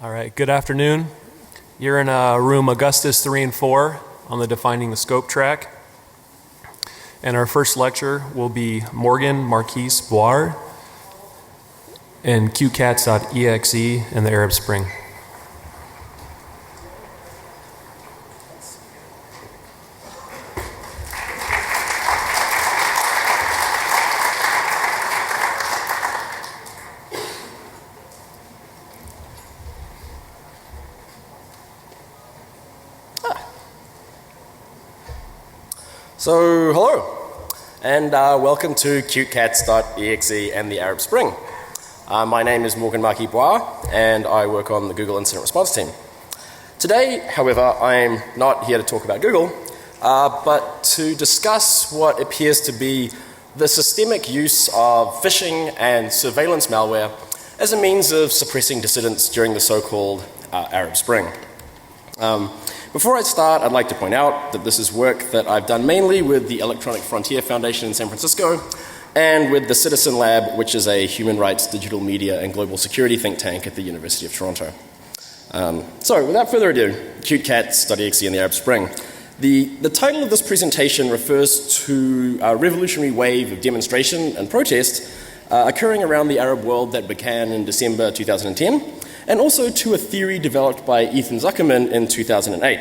All right, good afternoon. You're in room Augustus 3 and 4 on the Defining the Scope track. And our first lecture will be Morgan Marquise Boire and CuteCats.exe in the Arab Spring. So, hello, and welcome to CuteCats.exe and the Arab Spring. My name is Morgan Marquise Boire, and I work on the Google Incident Response team. Today, however, I'm not here to talk about Google, but to discuss what appears to be the systemic use of phishing and surveillance malware as a means of suppressing dissidents during the so-called Arab Spring. Before I start, I'd like to point out that this is work that I've done mainly with the Electronic Frontier Foundation in San Francisco and with the Citizen Lab, which is a human rights, digital media, and global security think tank at the University of Toronto. So, without further ado, CuteCats.exe and the Arab Spring. The title of this presentation refers to a revolutionary wave of demonstration and protest occurring around the Arab world that began in December 2010. And also to a theory developed by Ethan Zuckerman in 2008.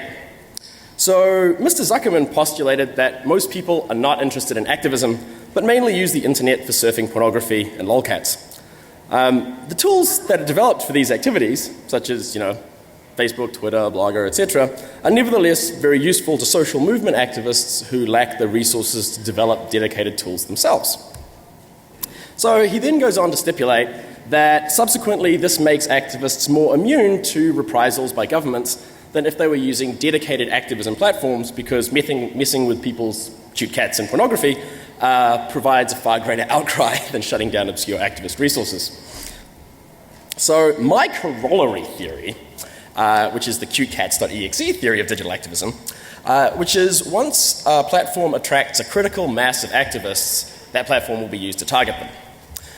So, Mr. Zuckerman postulated that most people are not interested in activism, but mainly use the internet for surfing pornography and lolcats. The tools that are developed for these activities, such as, Facebook, Twitter, Blogger, etc., are nevertheless very useful to social movement activists who lack the resources to develop dedicated tools themselves. So, he then goes on to stipulate that subsequently this makes activists more immune to reprisals by governments than if they were using dedicated activism platforms, because messing with people's cute cats and pornography provides a far greater outcry than shutting down obscure activist resources. So my corollary theory, which is the CuteCats.exe theory of digital activism, which is once a platform attracts a critical mass of activists, that platform will be used to target them.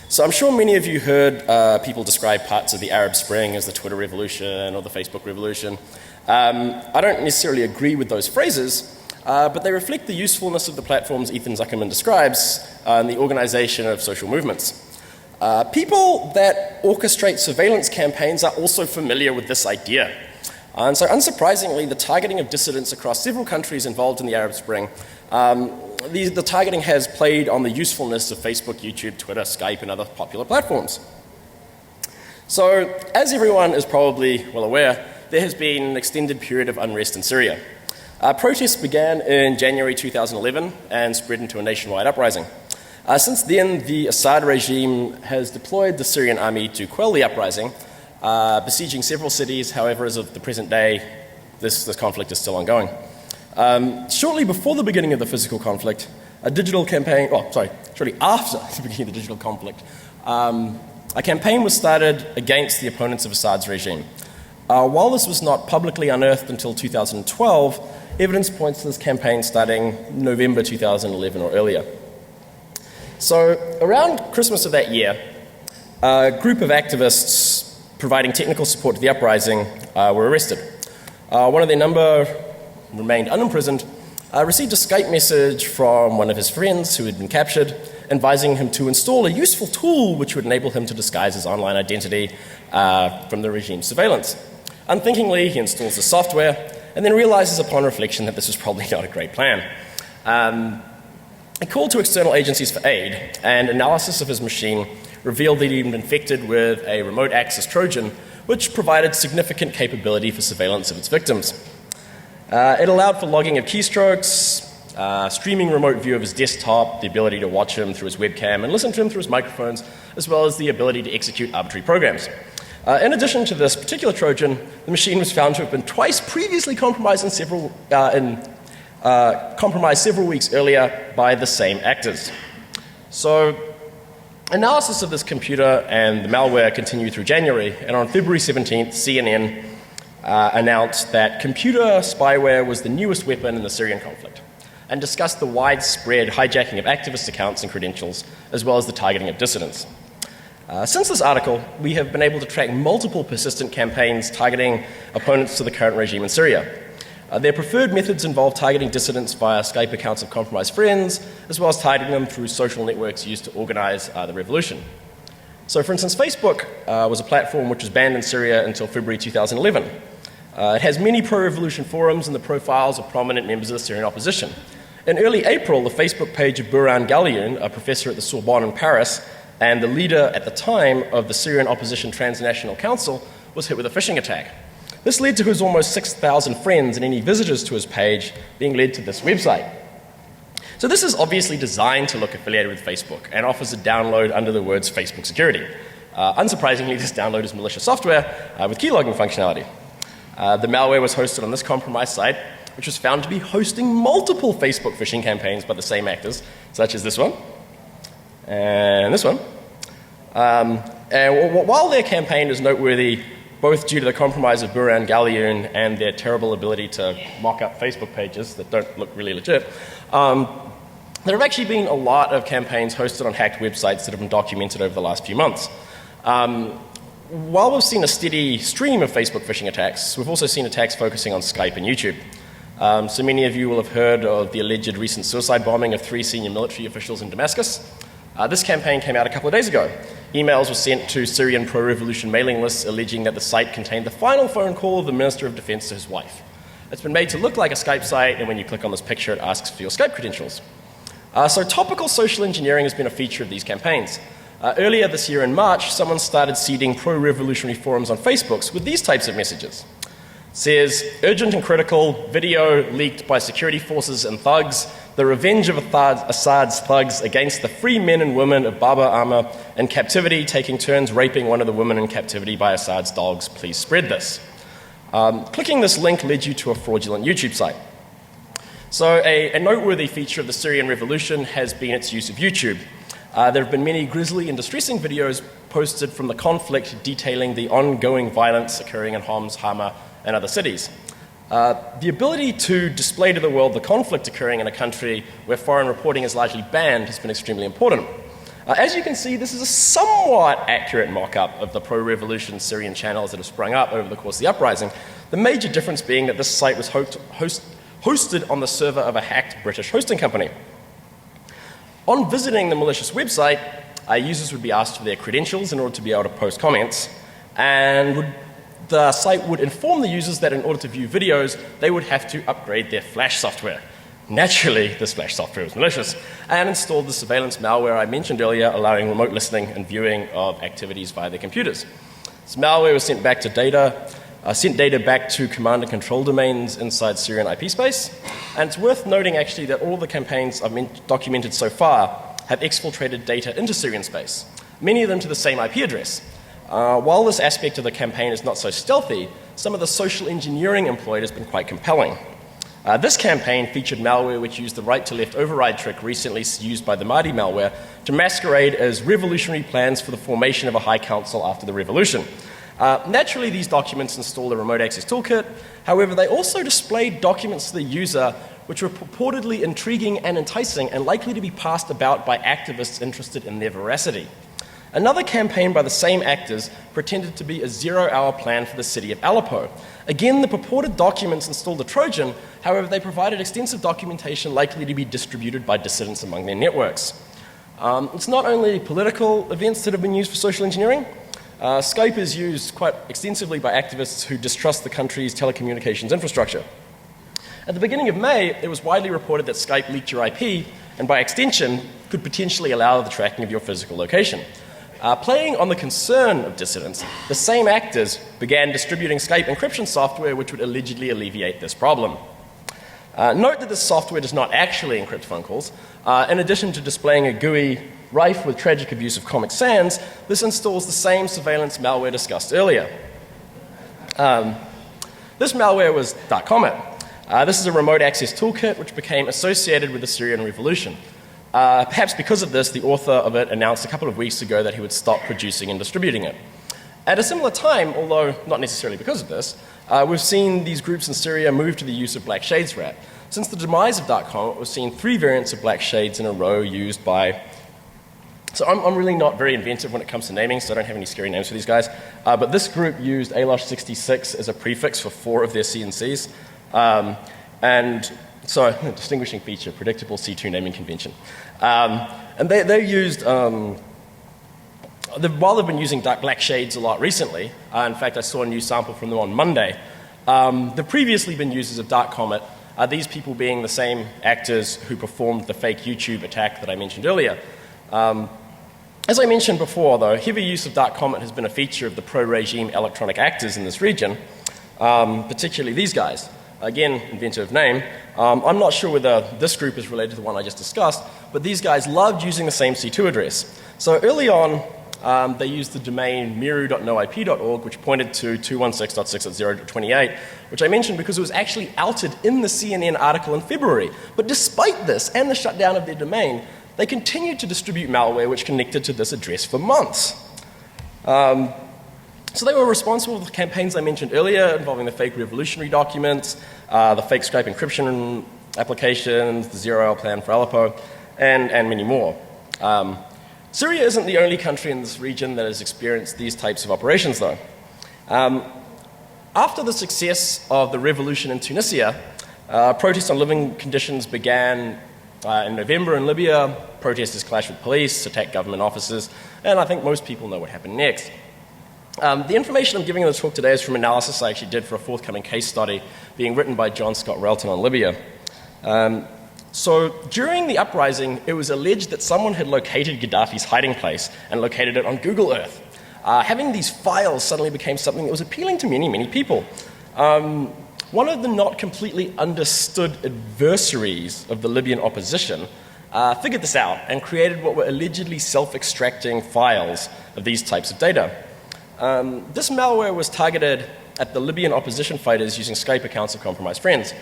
So I'm sure many of you heard people describe parts of the Arab Spring as the Twitter revolution or the Facebook revolution. I don't necessarily agree with those phrases, but they reflect the usefulness of the platforms Ethan Zuckerman describes in the organization of social movements. People that orchestrate surveillance campaigns are also familiar with this idea. And so unsurprisingly, the targeting of dissidents across several countries involved in the Arab Spring, the targeting has played on the usefulness of Facebook, YouTube, Twitter, Skype, and other popular platforms. So, as everyone is probably well aware, there has been an extended period of unrest in Syria. Protests began in January 2011 and spread into a nationwide uprising. Since then, the Assad regime has deployed the Syrian army to quell the uprising, besieging several cities. However, as of the present day, this conflict is still ongoing. Shortly before the beginning of the physical conflict, shortly after the beginning of the digital conflict, a campaign was started against the opponents of Assad's regime. While this was not publicly unearthed until 2012, evidence points to this campaign starting November 2011 or earlier. So, around Christmas of that year, a group of activists providing technical support to the uprising were arrested. One of their number remained unimprisoned, received a Skype message from one of his friends who had been captured, advising him to install a useful tool which would enable him to disguise his online identity from the regime's surveillance. Unthinkingly, he installs the software and then realizes upon reflection that this was probably not a great plan. He called to external agencies for aid, and analysis of his machine revealed that he'd been infected with a remote access Trojan, which provided significant capability for surveillance of its victims. It allowed for logging of keystrokes, streaming remote view of his desktop, the ability to watch him through his webcam and listen to him through his microphones, as well as the ability to execute arbitrary programs. In addition to this particular Trojan, the machine was found to have been twice previously compromised several weeks earlier by the same actors. So, analysis of this computer and the malware continued through January, and on February 17th, CNN announced that computer spyware was the newest weapon in the Syrian conflict, and discussed the widespread hijacking of activist accounts and credentials, as well as the targeting of dissidents. Since this article, we have been able to track multiple persistent campaigns targeting opponents to the current regime in Syria. Their preferred methods involve targeting dissidents via Skype accounts of compromised friends, as well as targeting them through social networks used to organize the revolution. So, for instance, Facebook was a platform which was banned in Syria until February 2011. It has many pro-revolution forums and the profiles of prominent members of the Syrian opposition. In early April, the Facebook page of Burhan Ghalioun, a professor at the Sorbonne in Paris, and the leader at the time of the Syrian Opposition Transnational Council, was hit with a phishing attack. This led to his almost 6,000 friends and any visitors to his page being led to this website. So this is obviously designed to look affiliated with Facebook and offers a download under the words Facebook Security. Unsurprisingly, this download is malicious software with keylogging functionality. The malware was hosted on this compromised site, which was found to be hosting multiple Facebook phishing campaigns by the same actors, such as this one and this one. And while their campaign is noteworthy, both due to the compromise of Burhan Ghalioun and their terrible ability to mock up Facebook pages that don't look really legit, there have actually been a lot of campaigns hosted on hacked websites that have been documented over the last few months. While we've seen a steady stream of Facebook phishing attacks, we've also seen attacks focusing on Skype and YouTube. So many of you will have heard of the alleged recent suicide bombing of 3 senior military officials in Damascus. This campaign came out a couple of days ago. Emails were sent to Syrian pro-revolution mailing lists alleging that the site contained the final phone call of the Minister of Defense to his wife. It's been made to look like a Skype site, and when you click on this picture, it asks for your Skype credentials. So topical social engineering has been a feature of these campaigns. Earlier this year in March, someone started seeding pro-revolutionary forums on Facebook with these types of messages. It says, urgent and critical, video leaked by security forces and thugs, the revenge of Assad's thugs against the free men and women of Baba Amma in captivity, taking turns raping one of the women in captivity by Assad's dogs. Please spread this. Clicking this link led you to a fraudulent YouTube site. So a noteworthy feature of the Syrian revolution has been its use of YouTube. There have been many grisly and distressing videos posted from the conflict detailing the ongoing violence occurring in Homs, Hama, and other cities. The ability to display to the world the conflict occurring in a country where foreign reporting is largely banned has been extremely important. As you can see, this is a somewhat accurate mock-up of the pro-revolution Syrian channels that have sprung up over the course of the uprising, the major difference being that this site was hosted on the server of a hacked British hosting company. On visiting the malicious website, users would be asked for their credentials in order to be able to post comments, and the site would inform the users that in order to view videos, they would have to upgrade their Flash software. Naturally, this Flash software was malicious, and installed the surveillance malware I mentioned earlier, allowing remote listening and viewing of activities via their computers. This malware was sent data back to command and control domains inside Syrian IP space, and it's worth noting actually that all the campaigns I've documented so far have exfiltrated data into Syrian space, many of them to the same IP address. While this aspect of the campaign is not so stealthy, some of the social engineering employed has been quite compelling. This campaign featured malware which used the right-to-left override trick recently used by the Mahdi malware to masquerade as revolutionary plans for the formation of a high council after the revolution. Naturally, these documents installed a remote access toolkit. However, they also displayed documents to the user which were purportedly intriguing and enticing and likely to be passed about by activists interested in their veracity. Another campaign by the same actors pretended to be a 0-hour plan for the city of Aleppo. Again, the purported documents installed a Trojan, however, they provided extensive documentation likely to be distributed by dissidents among their networks. It's not only political events that have been used for social engineering. Skype is used quite extensively by activists who distrust the country's telecommunications infrastructure. At the beginning of May, it was widely reported that Skype leaked your IP and by extension could potentially allow the tracking of your physical location. Playing on the concern of dissidents, the same actors began distributing Skype encryption software which would allegedly alleviate this problem. Note that this software does not actually encrypt phone calls. In addition to displaying a GUI rife with tragic abuse of Comic Sans, this installs the same surveillance malware discussed earlier. This malware was Dark Comet. This is a remote access toolkit which became associated with the Syrian revolution. Perhaps because of this, the author of it announced a couple of weeks ago that he would stop producing and distributing it. At a similar time, although not necessarily because of this, we've seen these groups in Syria move to the use of Black Shades rat. Since the demise of Dark Comet, we've seen 3 variants of Black Shades in a row used by So I'm really not very inventive when it comes to naming, so I don't have any scary names for these guys. But this group used ALOSH66 as a prefix for 4 of their CNCs. And so, distinguishing feature, predictable C2 naming convention. And they used, while they've been using dark black shades a lot recently, in fact I saw a new sample from them on Monday, they've previously been users of Dark Comet, these people being the same actors who performed the fake YouTube attack that I mentioned earlier. As I mentioned before though, heavy use of Dark Comet has been a feature of the pro-regime electronic actors in this region, particularly these guys. Again, inventive name. I'm not sure whether this group is related to the one I just discussed, but these guys loved using the same C2 address. So early on, they used the domain miru.noip.org, which pointed to 216.6.0.28, which I mentioned because it was actually outed in the CNN article in February. But despite this and the shutdown of their domain, they continued to distribute malware which connected to this address for months. So they were responsible for the campaigns I mentioned earlier involving the fake revolutionary documents, the fake Skype encryption applications, the zero-hour plan for Aleppo, and many more. Syria isn't the only country in this region that has experienced these types of operations though. After the success of the revolution in Tunisia, protests on living conditions began in November in Libya. Protesters clashed with police, attacked government offices, and I think most people know what happened next. The information I'm giving in the talk today is from analysis I actually did for a forthcoming case study being written by John Scott Relton on Libya. So during the uprising, it was alleged that someone had located Gaddafi's hiding place and located it on Google Earth. Having these files suddenly became something that was appealing to many, many people. One of the not completely understood adversaries of the Libyan opposition figured this out and created what were allegedly self-extracting files of these types of data. This malware was targeted at the Libyan opposition fighters using Skype accounts of compromised friends.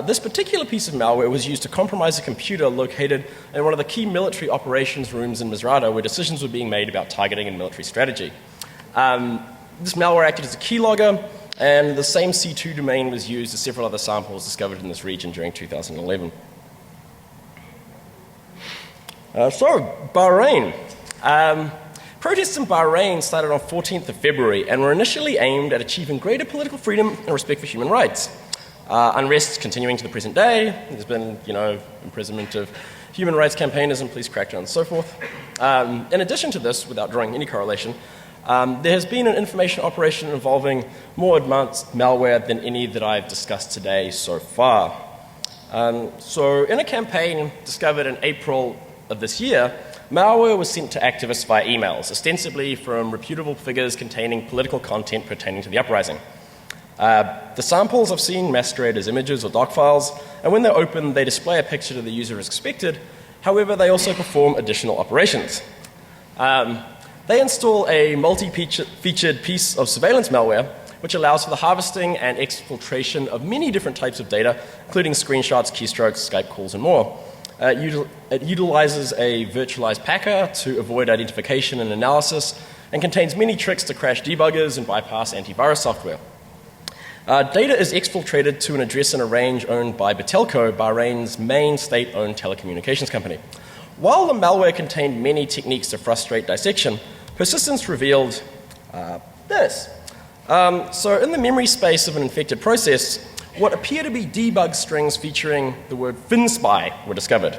This particular piece of malware was used to compromise a computer located in one of the key military operations rooms in Misrata where decisions were being made about targeting and military strategy. This malware acted as a keylogger, and the same C2 domain was used as several other samples discovered in this region during 2011. So, Bahrain. Protests in Bahrain started on 14th of February and were initially aimed at achieving greater political freedom and respect for human rights. Unrest continuing to the present day. There's been, imprisonment of human rights campaigners and police crackdowns and so forth. In addition to this, without drawing any correlation, there has been an information operation involving more advanced malware than any that I've discussed today so far. So in a campaign discovered in April of this year, malware was sent to activists via emails, ostensibly from reputable figures containing political content pertaining to the uprising. The samples I've seen masquerade as images or doc files, and when they're opened, they display a picture to the user as expected. However, they also perform additional operations. They install a multi-featured piece of surveillance malware, which allows for the harvesting and exfiltration of many different types of data, including screenshots, keystrokes, Skype calls, and more. It utilizes a virtualized packer to avoid identification and analysis, and contains many tricks to crash debuggers and bypass antivirus software. Data is exfiltrated to an address in a range owned by Batelco, Bahrain's main state-owned telecommunications company. While the malware contained many techniques to frustrate dissection, persistence revealed this. So in the memory space of an infected process, what appear to be debug strings featuring the word FinSpy were discovered.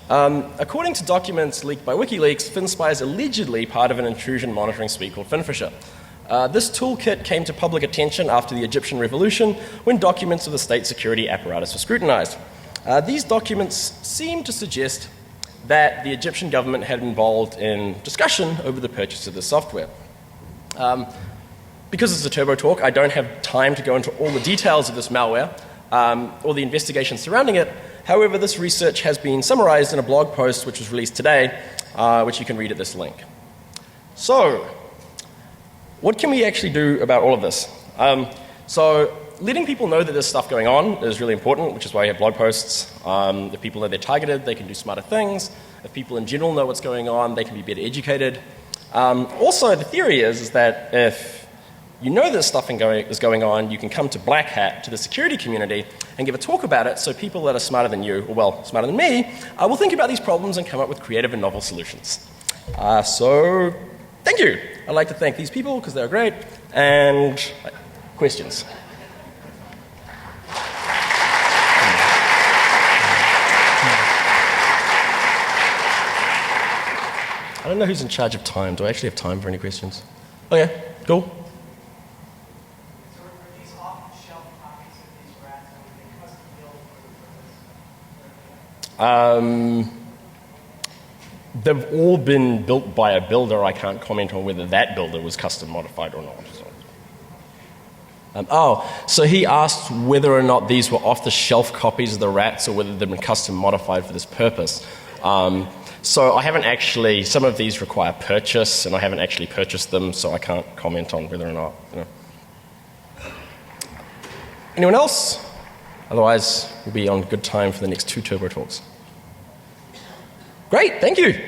According to documents leaked by WikiLeaks, FinSpy is allegedly part of an intrusion monitoring suite called FinFisher. This toolkit came to public attention after the Egyptian revolution when documents of the state security apparatus were scrutinized. These documents seem to suggest that the Egyptian government had involved in discussion over the purchase of this software. Because it's a turbo talk, I don't have time to go into all the details of this malware or the investigation surrounding it. However, this research has been summarized in a blog post which was released today, which you can read at this link. So, what can we actually do about all of this? So, letting people know that there's stuff going on is really important, which is why we have blog posts. If people know they're targeted, they can do smarter things. If people in general know what's going on, they can be better educated. Also, the theory is that if you know this stuff is going on, you can come to Blackhat, to the security community, and give a talk about it so people that are smarter than you, or well, smarter than me, will think about these problems and come up with creative and novel solutions. So thank you. I'd like to thank these people because they're great. And questions? I don't know who's in charge of time. Do I actually have time for any questions? Okay, cool. So are these off-the-shelf copies of these rats, or are they custom built for the purpose? They've all been built by a builder. I can't comment on whether that builder was custom modified or not. So he asked whether or not these were off-the-shelf copies of the rats or whether they've been custom modified for this purpose. So I haven't actually, some of these require purchase, and I haven't actually purchased them, so I can't comment on whether or not. Anyone else? Otherwise, we'll be on good time for the next 2 turbo talks. Great, thank you.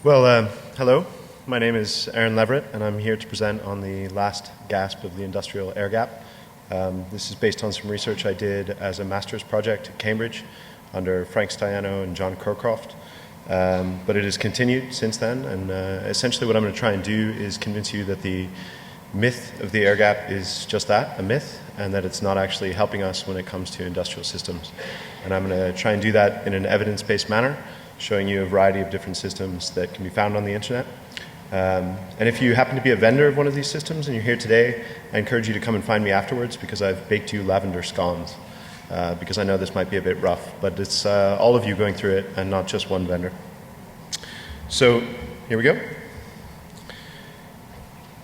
Well, hello. My name is Aaron Leverett, and I'm here to present on the last gasp of the industrial air gap. This is based on some research I did as a master's project at Cambridge under Frank Staiano and John Crowcroft. But it has continued since then, and essentially what I'm going to try and do is convince you that the myth of the air gap is just that, a myth, and that it's not actually helping us when it comes to industrial systems. And I'm going to try and do that in an evidence-based manner, showing you a variety of different systems that can be found on the internet. And if you happen to be a vendor of one of these systems and you're here today, I encourage you to come and find me afterwards because I've baked you lavender scones, because I know this might be a bit rough, but it's all of you going through it and not just one vendor. So here we go.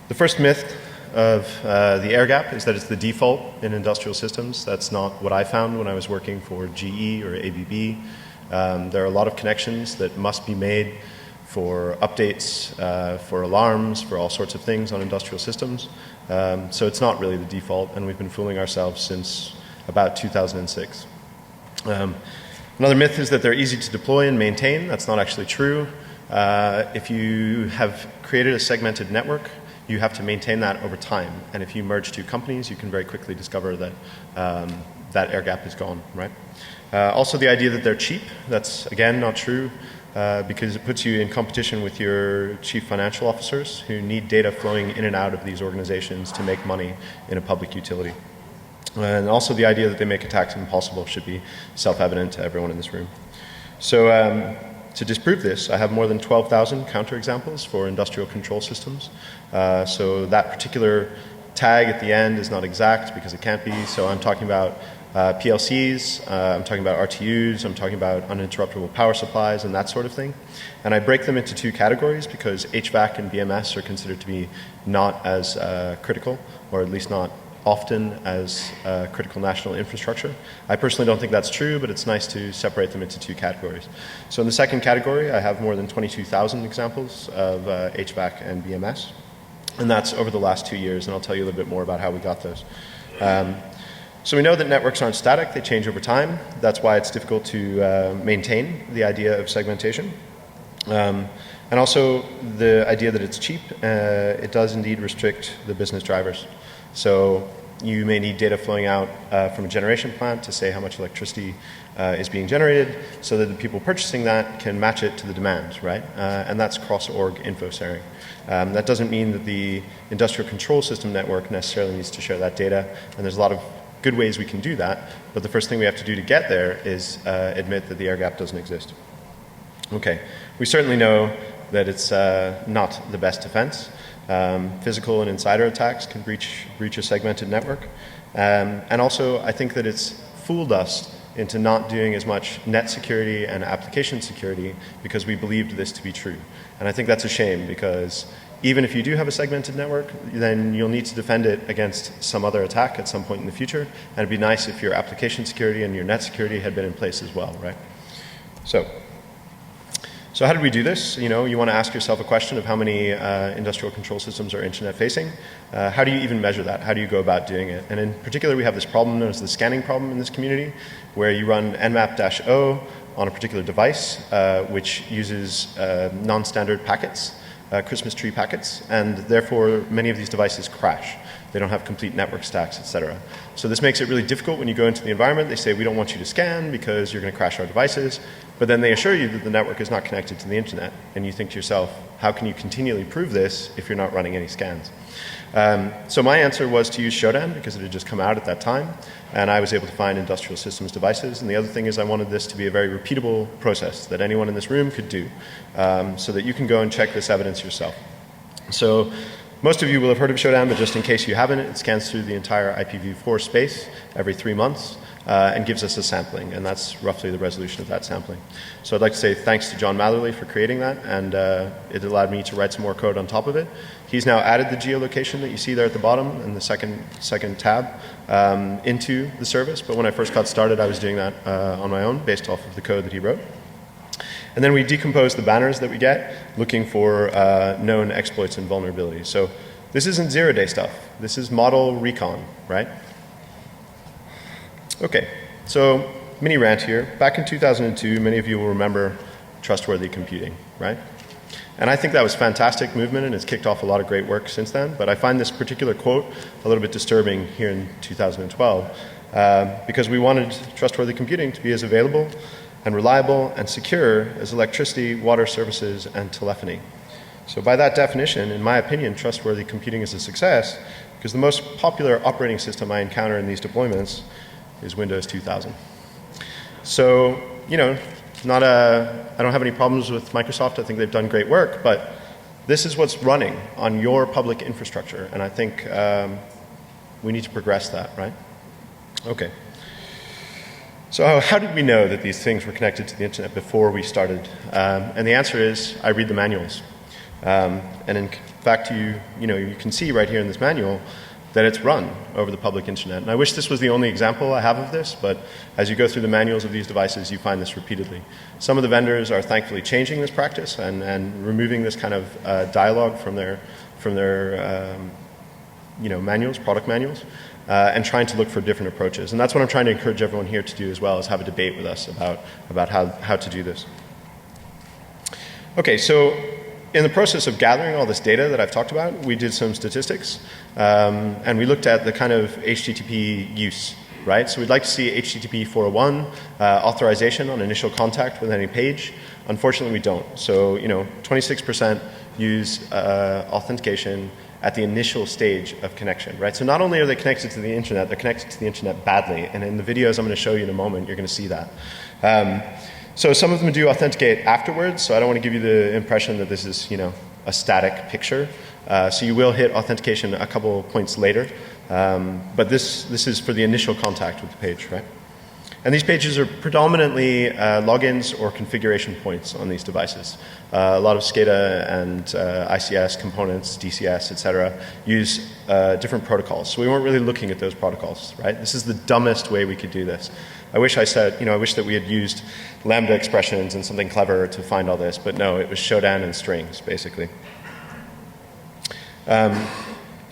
The first myth of the air gap is that it's the default in industrial systems. That's not what I found when I was working for GE or ABB. There are a lot of connections that must be made for updates, for alarms, for all sorts of things on industrial systems. So it's not really the default, and we've been fooling ourselves since about 2006. Another myth is that they're easy to deploy and maintain. That's not actually true. If you have created a segmented network, you have to maintain that over time. And if you merge two companies, you can very quickly discover that that air gap is gone, right? Also the idea that they're cheap, that's again not true because it puts you in competition with your chief financial officers who need data flowing in and out of these organizations to make money in a public utility. And also the idea that they make attacks impossible should be self-evident to everyone in this room. So to disprove this, I have more than 12,000 counterexamples for industrial control systems. So that particular tag at the end is not exact because it can't be, so I'm talking about PLCs, I'm talking about RTUs, I'm talking about uninterruptible power supplies and that sort of thing. And I break them into two categories because HVAC and BMS are considered to be not as critical, or at least not often as critical national infrastructure. I personally don't think that's true, but it's nice to separate them into two categories. So in the second category, I have more than 22,000 examples of HVAC and BMS. And that's over the last 2 years, and I'll tell you a little bit more about how we got those. So we know that networks aren't static, they change over time. That's why it's difficult to maintain the idea of segmentation. And also the idea that it's cheap, it does indeed restrict the business drivers. So You may need data flowing out from a generation plant to say how much electricity is being generated so that the people purchasing that can match it to the demand, right? And that's cross-org info sharing. That doesn't mean that the industrial control system network necessarily needs to share that data, and there's a lot of good ways we can do that, but the first thing we have to do to get there is admit that the air gap doesn't exist. Okay, we certainly know that it's not the best defense. Physical and insider attacks can breach a segmented network. And also, I think that it's fooled us into not doing as much net security and application security because we believed this to be true. And I think that's a shame because even if you do have a segmented network, then you'll need to defend it against some other attack at some point in the future. And it'd be nice if your application security and your net security had been in place as well, right? So how did we do this? You know, you want to ask yourself a question of how many industrial control systems are internet facing. How do you even measure that? How do you go about doing it? And in particular, we have this problem known as the scanning problem in this community, where you run nmap-o on a particular device, which uses non-standard packets, Christmas tree packets, and therefore many of these devices crash. They don't have complete network stacks, etc. So this makes it really difficult when you go into the environment. They say, we don't want you to scan because you're going to crash our devices. But then they assure you that the network is not connected to the internet. And you think to yourself, how can you continually prove this if you're not running any scans? So my answer was to use Shodan because it had just come out at that time. And I was able to find industrial systems devices. And the other thing is I wanted this to be a very repeatable process that anyone in this room could do so that you can go and check this evidence yourself. So most of you will have heard of Shodan, but just in case you haven't, it scans through the entire IPv4 space every 3 months and gives us a sampling, and that's roughly the resolution of that sampling. So I'd like to say thanks to John Matherly for creating that, and it allowed me to write some more code on top of it. He's now added the geolocation that you see there at the bottom in the second tab into the service, but when I first got started, I was doing that on my own based off of the code that he wrote. And then we decompose the banners that we get looking for known exploits and vulnerabilities. So this isn't zero-day stuff. This is model recon, right? Okay, so mini rant here. Back in 2002, many of you will remember trustworthy computing, right? And I think that was a fantastic movement and it's kicked off a lot of great work since then. But I find this particular quote a little bit disturbing here in 2012 because we wanted trustworthy computing to be as available and reliable and secure as electricity, water services, and telephony. So by that definition, in my opinion, trustworthy computing is a success because the most popular operating system I encounter in these deployments is Windows 2000. So, you know, I don't have any problems with Microsoft. I think they've done great work, but this is what's running on your public infrastructure, and I think we need to progress that, right? Okay. So how did we know that these things were connected to the internet before we started? And the answer is, I read the manuals. And in fact, you can see right here in this manual that it's run over the public internet. And I wish this was the only example I have of this, but as you go through the manuals of these devices, you find this repeatedly. Some of the vendors are thankfully changing this practice and removing this kind of dialogue from their manuals, product manuals. And trying to look for different approaches. And that's what I'm trying to encourage everyone here to do as well, is have a debate with us about how to do this. Okay, so in the process of gathering all this data that I've talked about, we did some statistics. And we looked at the kind of HTTP use, right? So we'd like to see HTTP 401 authorization on initial contact with any page. Unfortunately, we don't. So, 26% use authentication at the initial stage of connection, right? So not only are they connected to the internet, they're connected to the internet badly. And in the videos I'm going to show you in a moment, you're going to see that. So some of them do authenticate afterwards, so I don't want to give you the impression that this is, a static picture. So you will hit authentication a couple points later. But this is for the initial contact with the page, right? And these pages are predominantly logins or configuration points on these devices. A lot of SCADA and ICS components, DCS, etc., use different protocols. So we weren't really looking at those protocols, right? This is the dumbest way we could do this. I wish that we had used Lambda expressions and something clever to find all this, but no, it was Shodan and strings, basically.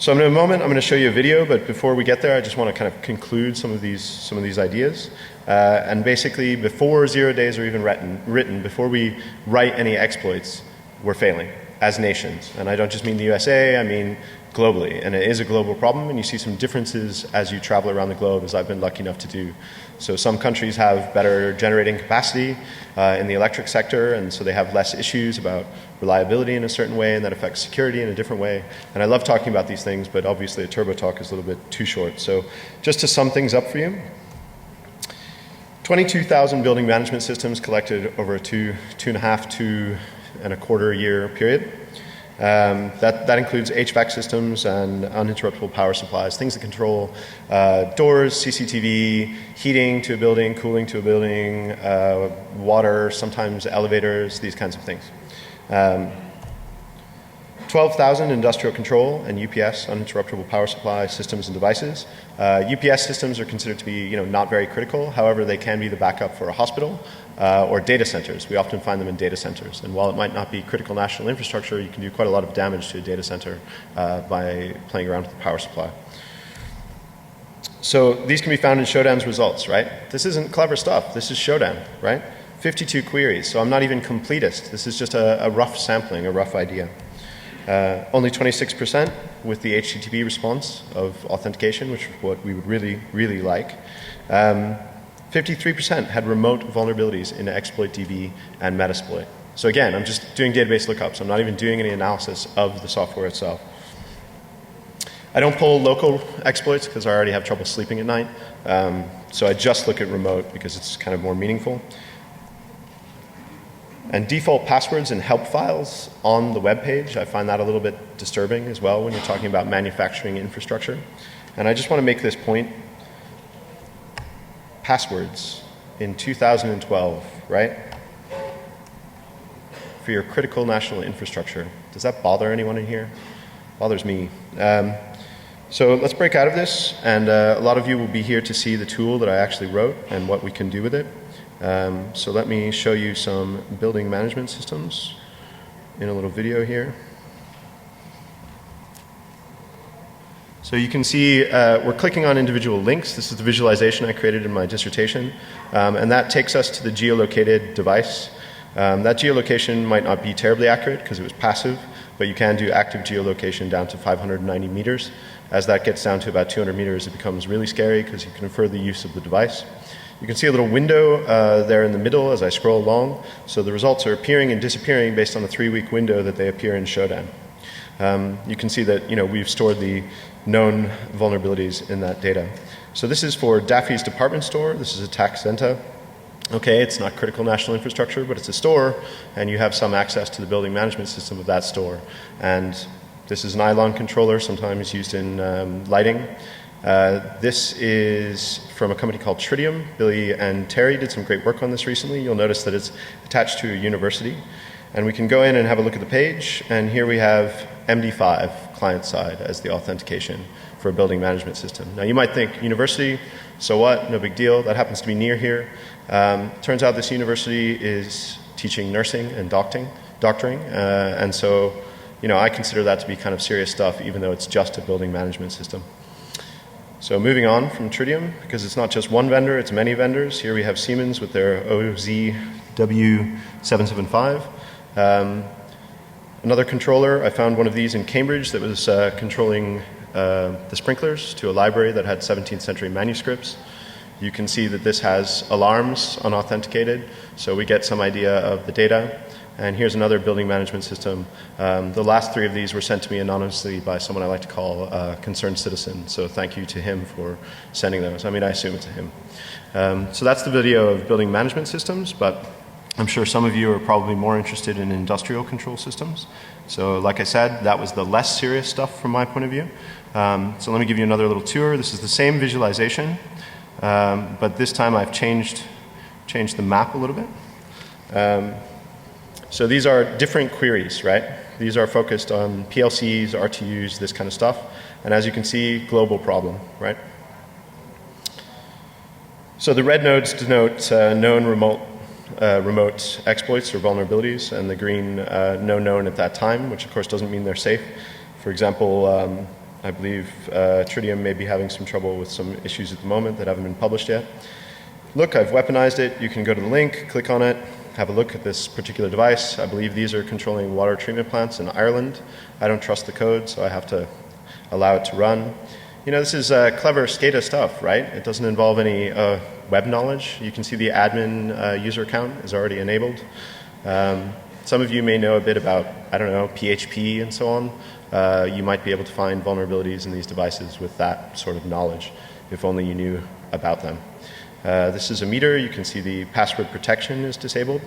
So in a moment, I'm going to show you a video, but before we get there, I just want to kind of conclude some of these ideas. And basically, before 0 days are even written, before we write any exploits, we're failing as nations. And I don't just mean the USA, I mean globally, and it is a global problem, and you see some differences as you travel around the globe, as I've been lucky enough to do. So some countries have better generating capacity in the electric sector, and so they have less issues about reliability in a certain way, and that affects security in a different way. And I love talking about these things, but obviously a turbo talk is a little bit too short. So just to sum things up for you, 22,000 building management systems collected over a two and a quarter year period. That includes HVAC systems and uninterruptible power supplies, things that control doors, CCTV, heating to a building, cooling to a building, water, sometimes elevators, these kinds of things. 12,000 industrial control and UPS, uninterruptible power supply systems and devices. UPS systems are considered to be not very critical. However, they can be the backup for a hospital or data centers. We often find them in data centers. And while it might not be critical national infrastructure, you can do quite a lot of damage to a data center by playing around with the power supply. So these can be found in Showdown's results, right? This isn't clever stuff. This is Showdown, right? 52 queries. So I'm not even completist. This is just a rough sampling, a rough idea. Only 26% with the HTTP response of authentication, which is what we would really, really like. 53% had remote vulnerabilities in ExploitDB and Metasploit. So again, I'm just doing database lookups. I'm not even doing any analysis of the software itself. I don't pull local exploits because I already have trouble sleeping at night. So I just look at remote because it's kind of more meaningful. And default passwords and help files on the web page, I find that a little bit disturbing as well when you're talking about manufacturing infrastructure. And I just want to make this point. Passwords in 2012, right? For your critical national infrastructure. Does that bother anyone in here? Bothers me. So let's break out of this, and a lot of you will be here to see the tool that I actually wrote and what we can do with it. So let me show you some building management systems in a little video here. So you can see we're clicking on individual links. This is the visualization I created in my dissertation. And that takes us to the geolocated device. That geolocation might not be terribly accurate because it was passive, but you can do active geolocation down to 590 meters. As that gets down to about 200 meters, it becomes really scary because you can infer the use of the device. You can see a little window there in the middle as I scroll along. So the results are appearing and disappearing based on the 3-week window that they appear in Showdown. You can see that we've stored the known vulnerabilities in that data. So this is for Daffy's department store. This is a tax center. Okay, it's not critical national infrastructure, but it's a store, and you have some access to the building management system of that store. And this is an nylon controller, sometimes used in lighting. This is from a company called Tritium. Billy and Terry did some great work on this recently. You'll notice that it's attached to a university. And we can go in and have a look at the page, and here we have MD5, client side, as the authentication for a building management system. Now you might think, university, so what, no big deal, that happens to be near here. Turns out this university is teaching nursing and doctoring, and so I consider that to be kind of serious stuff, even though it's just a building management system. So moving on from Tritium, because it's not just one vendor, it's many vendors. Here we have Siemens with their OZW775. Another controller, I found one of these in Cambridge that was controlling the sprinklers to a library that had 17th century manuscripts. You can see that this has alarms unauthenticated, so we get some idea of the data. And here's another building management system. The last 3 of these were sent to me anonymously by someone I like to call a concerned citizen, so thank you to him for sending those. I mean, I assume it's a him. So that's the video of building management systems, but I'm sure some of you are probably more interested in industrial control systems. So like I said, that was the less serious stuff from my point of view. So let me give you another little tour. This is the same visualization, but this time I've changed the map a little bit. So these are different queries, right? These are focused on PLCs, RTUs, this kind of stuff. And as you can see, global problem, right? So the red nodes denote known remote exploits or vulnerabilities, and the green no known at that time, which of course doesn't mean they're safe. For example, I believe Tritium may be having some trouble with some issues at the moment that haven't been published yet. Look, I've weaponized it. You can go to the link, click on it, have a look at this particular device. I believe these are controlling water treatment plants in Ireland. I don't trust the code, so I have to allow it to run. You know, this is clever SCADA stuff, right? It doesn't involve any web knowledge. You can see the admin user account is already enabled. Some of you may know a bit about, I don't know, PHP and so on. You might be able to find vulnerabilities in these devices with that sort of knowledge, if only you knew about them. This is a meter. You can see the password protection is disabled.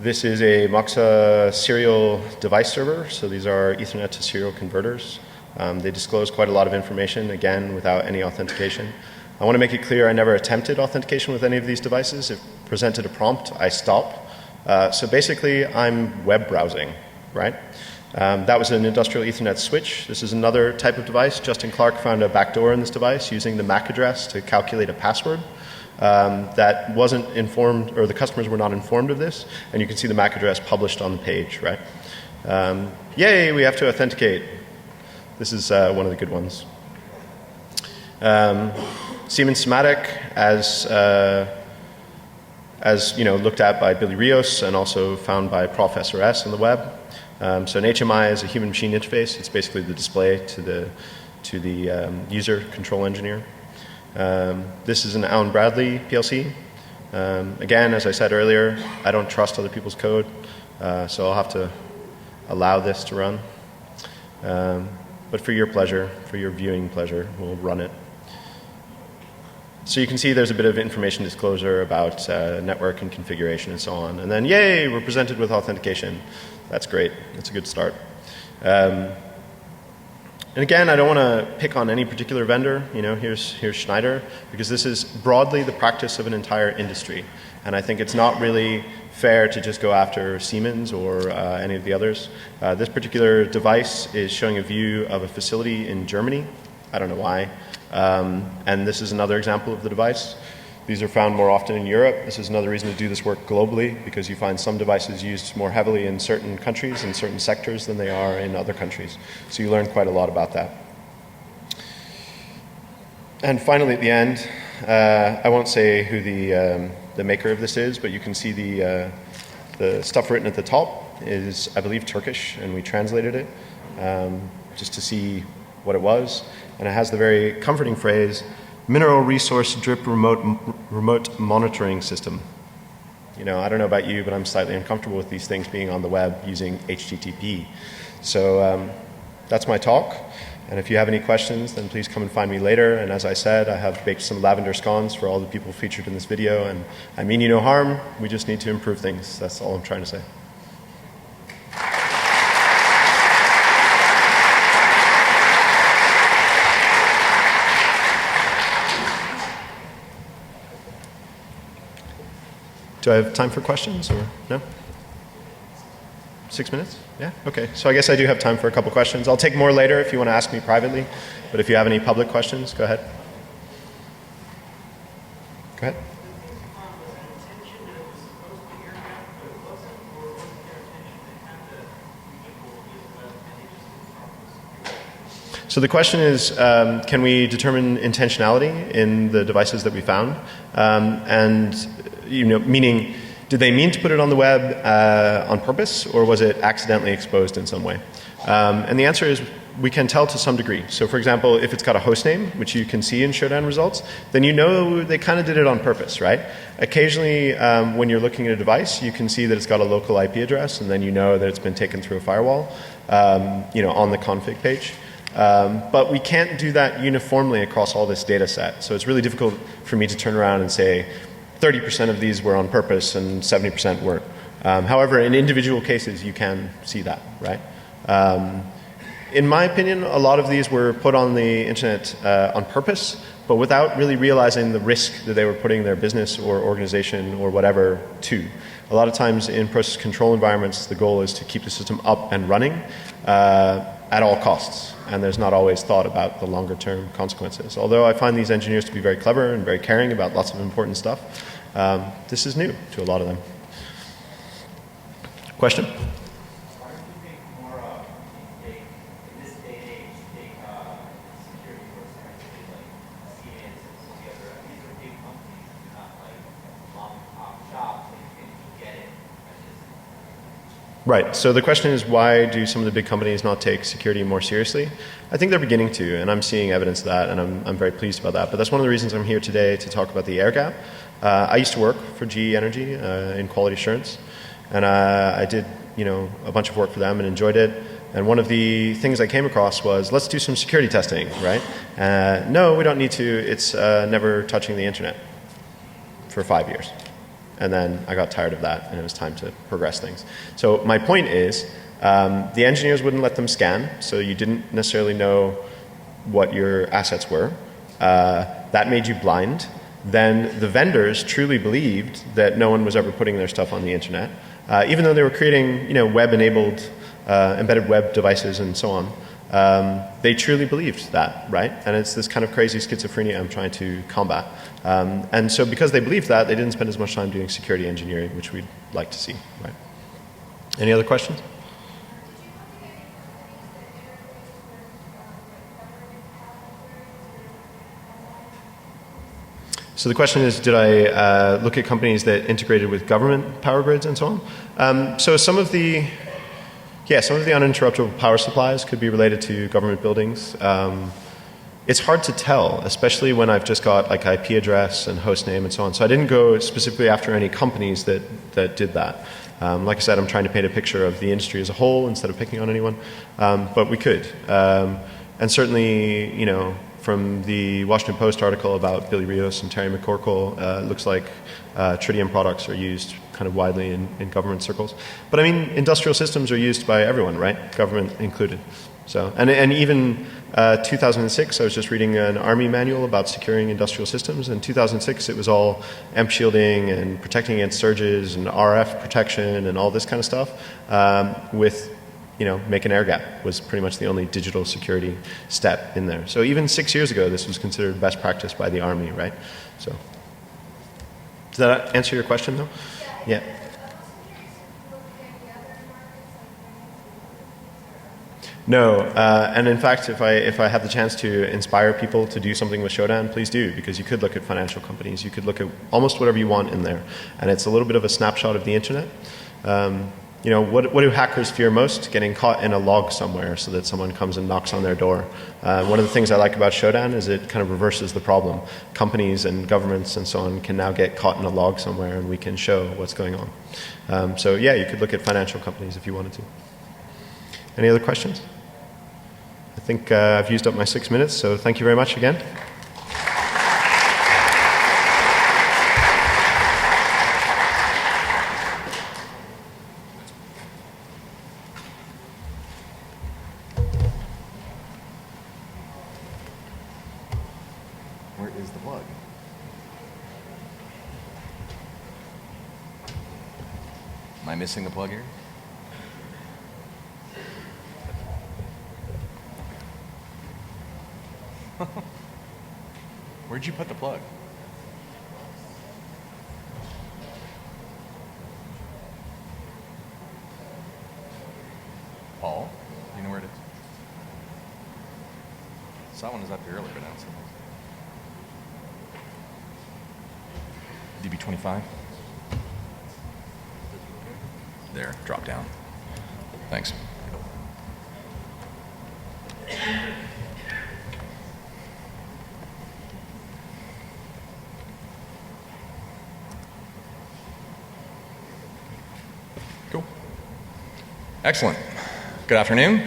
This is a Moxa serial device server. So these are Ethernet to serial converters. They disclose quite a lot of information, again, without any authentication. I want to make it clear I never attempted authentication with any of these devices. If presented a prompt, I stop. So basically, I'm web browsing, right? That was an industrial Ethernet switch. This is another type of device. Justin Clark found a backdoor in this device using the MAC address to calculate a password. That wasn't informed, or the customers were not informed of this, and you can see the MAC address published on the page, right? Yay, we have to authenticate. This is one of the good ones. Siemens Sematic, as you know, looked at by Billy Rios and also found by Professor S on the web. So an HMI is a human-machine interface. It's basically the display to the user control engineer. This is an Allen Bradley PLC. Again, as I said earlier, I don't trust other people's code, so I'll have to allow this to run. But for your pleasure, for your viewing pleasure, we'll run it. So you can see there's a bit of information disclosure about network and configuration and so on. And then, yay, we're presented with authentication. That's great. That's a good start. And again, I don't want to pick on any particular vendor. You know, here's Schneider, because this is broadly the practice of an entire industry. And I think it's not really fair to just go after Siemens or any of the others. This particular device is showing a view of a facility in Germany. I don't know why. And this is another example of the device. These are found more often in Europe. This is another reason to do this work globally, because you find some devices used more heavily in certain countries and certain sectors than they are in other countries. So you learn quite a lot about that. And finally, at the end, I won't say who the maker of this is, but you can see the stuff written at the top is, I believe, Turkish, and we translated it just to see what it was. And it has the very comforting phrase, mineral resource drip remote monitoring system. You know, I don't know about you, but I'm slightly uncomfortable with these things being on the web using HTTP. So that's my talk. And if you have any questions, then please come and find me later. And as I said, I have baked some lavender scones for all the people featured in this video. And I mean you no harm. We just need to improve things. That's all I'm trying to say. Do I have time for questions or no? 6 minutes? Yeah? Okay. So I guess I do have time for a couple questions. I'll take more later if you want to ask me privately. But if you have any public questions, go ahead. Go ahead. So the question is, can we determine intentionality in the devices that we found? And, you know, meaning, did they mean to put it on the web on purpose, or was it accidentally exposed in some way? And the answer is, we can tell to some degree. So for example, if it's got a host name, which you can see in showdown results, then you know they kind of did it on purpose, right? Occasionally, when you're looking at a device, you can see that it's got a local IP address, and then you know that it's been taken through a firewall, you know, on the config page. But we can't do that uniformly across all this data set. So it's really difficult for me to turn around and say 30% of these were on purpose and 70% weren't. However, in individual cases, you can see that, right? In my opinion, a lot of these were put on the internet on purpose, but without really realizing the risk that they were putting their business or organization or whatever to. A lot of times in process control environments, the goal is to keep the system up and running at all costs. And there's not always thought about the longer term consequences. Although I find these engineers to be very clever and very caring about lots of important stuff, this is new to a lot of them. Question? Why don't you think more in this day and age, take security for example, like Siemens and some of the other, these are big companies, not like mom and pop shops, so you can get it. Right. So the question is, why do some of the big companies not take security more seriously? I think they're beginning to, and I'm seeing evidence of that, and I'm very pleased about that. But that's one of the reasons I'm here today to talk about the air gap. I used to work for GE Energy in quality assurance, and I did a bunch of work for them and enjoyed it. And one of the things I came across was, let's do some security testing, right? No, we don't need to. It's never touching the internet for 5 years. And then I got tired of that, and it was time to progress things. So my point is, the engineers wouldn't let them scan, so you didn't necessarily know what your assets were. That made you blind. Then the vendors truly believed that no one was ever putting their stuff on the internet, even though they were creating web-enabled embedded web devices and so on. They truly believed that, right? And it's this kind of crazy schizophrenia I'm trying to combat. And so because they believed that, they didn't spend as much time doing security engineering, which we'd like to see, right? Any other questions? So the question is, did I look at companies that integrated with government power grids and so on? So some of the uninterruptible power supplies could be related to government buildings. It's hard to tell, especially when I've just got like IP address and host name and so on. So I didn't go specifically after any companies that did that. Like I said, I'm trying to paint a picture of the industry as a whole instead of picking on anyone. But we could. And certainly, from the Washington Post article about Billy Rios and Terry McCorkle, it looks like tritium products are used kind of widely in government circles. But I mean, industrial systems are used by everyone, right? Government included. So, and even 2006, I was just reading an Army manual about securing industrial systems. In 2006, it was all EMP shielding and protecting against surges and RF protection and all this kind of stuff with make an air gap was pretty much the only digital security step in there. So even 6 years ago, this was considered best practice by the Army, right? So, does that answer your question, though? Yeah. No, and in fact, if I have the chance to inspire people to do something with Shodan, please do, because you could look at financial companies, you could look at almost whatever you want in there, and it's a little bit of a snapshot of the internet. What do hackers fear most? Getting caught in a log somewhere so that someone comes and knocks on their door. One of the things I like about Shodan is it kind of reverses the problem. Companies and governments and so on can now get caught in a log somewhere, and we can show what's going on. So yeah, you could look at financial companies if you wanted to. Any other questions? I think I've used up my 6 minutes, so thank you very much again. Where is the plug? Am I missing the plug here? Where'd you put the plug? Paul, do you know where it is? Saw one was up here earlier, but now it's DB25. There, drop down. Thanks. Cool. Excellent. Good afternoon.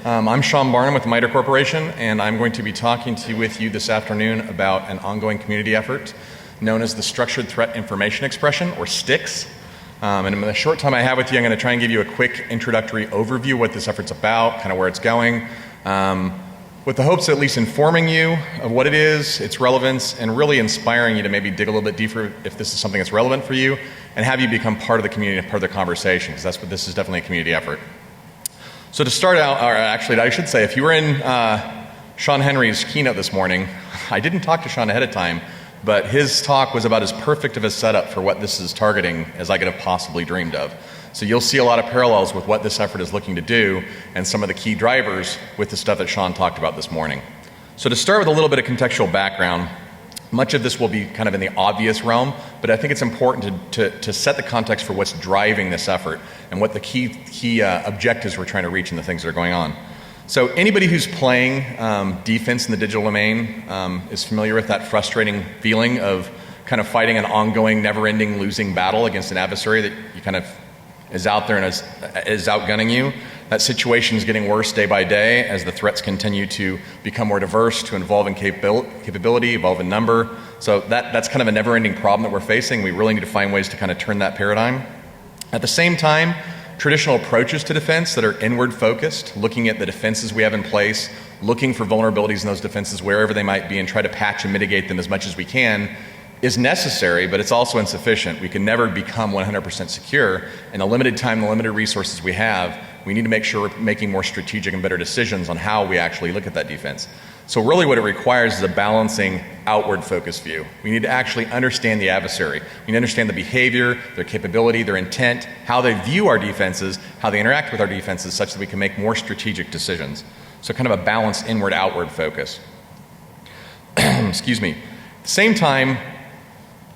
I'm Sean Barnum with the MITRE Corporation, and I'm going to be talking with you this afternoon about an ongoing community effort known as the Structured Threat Information Expression, or STIX. And in the short time I have with you, I'm going to try and give you a quick introductory overview of what this effort's about, kind of where it's going, with the hopes of at least informing you of what it is, its relevance, and really inspiring you to maybe dig a little bit deeper if this is something that's relevant for you, and have you become part of the community, part of the conversation, because that's what this is, definitely a community effort. So to start out, or actually I should say, if you were in Sean Henry's keynote this morning, I didn't talk to Sean ahead of time, but his talk was about as perfect of a setup for what this is targeting as I could have possibly dreamed of. So you'll see a lot of parallels with what this effort is looking to do and some of the key drivers with the stuff that Sean talked about this morning. So to start with a little bit of contextual background, Much of this will be kind of in the obvious realm, but I think it's important to set the context for what's driving this effort and what the key objectives we're trying to reach and the things that are going on. So anybody who's playing defense in the digital domain is familiar with that frustrating feeling of kind of fighting an ongoing, never-ending losing battle against an adversary that you kind of is out there and is outgunning you. That situation is getting worse day by day as the threats continue to become more diverse, to evolve in capability, evolve in number. So that's kind of a never-ending problem that we're facing. We really need to find ways to kind of turn that paradigm. At the same time, traditional approaches to defense that are inward focused, looking at the defenses we have in place, looking for vulnerabilities in those defenses wherever they might be and try to patch and mitigate them as much as we can, is necessary, but it's also insufficient. We can never become 100% secure. In the limited time, the limited resources we have, we need to make sure we're making more strategic and better decisions on how we actually look at that defense. So really what it requires is a balancing outward focused view. We need to actually understand the adversary. We need to understand the behavior, their capability, their intent, how they view our defenses, how they interact with our defenses such that we can make more strategic decisions. So kind of a balanced inward-outward focus. Excuse me. At the same time,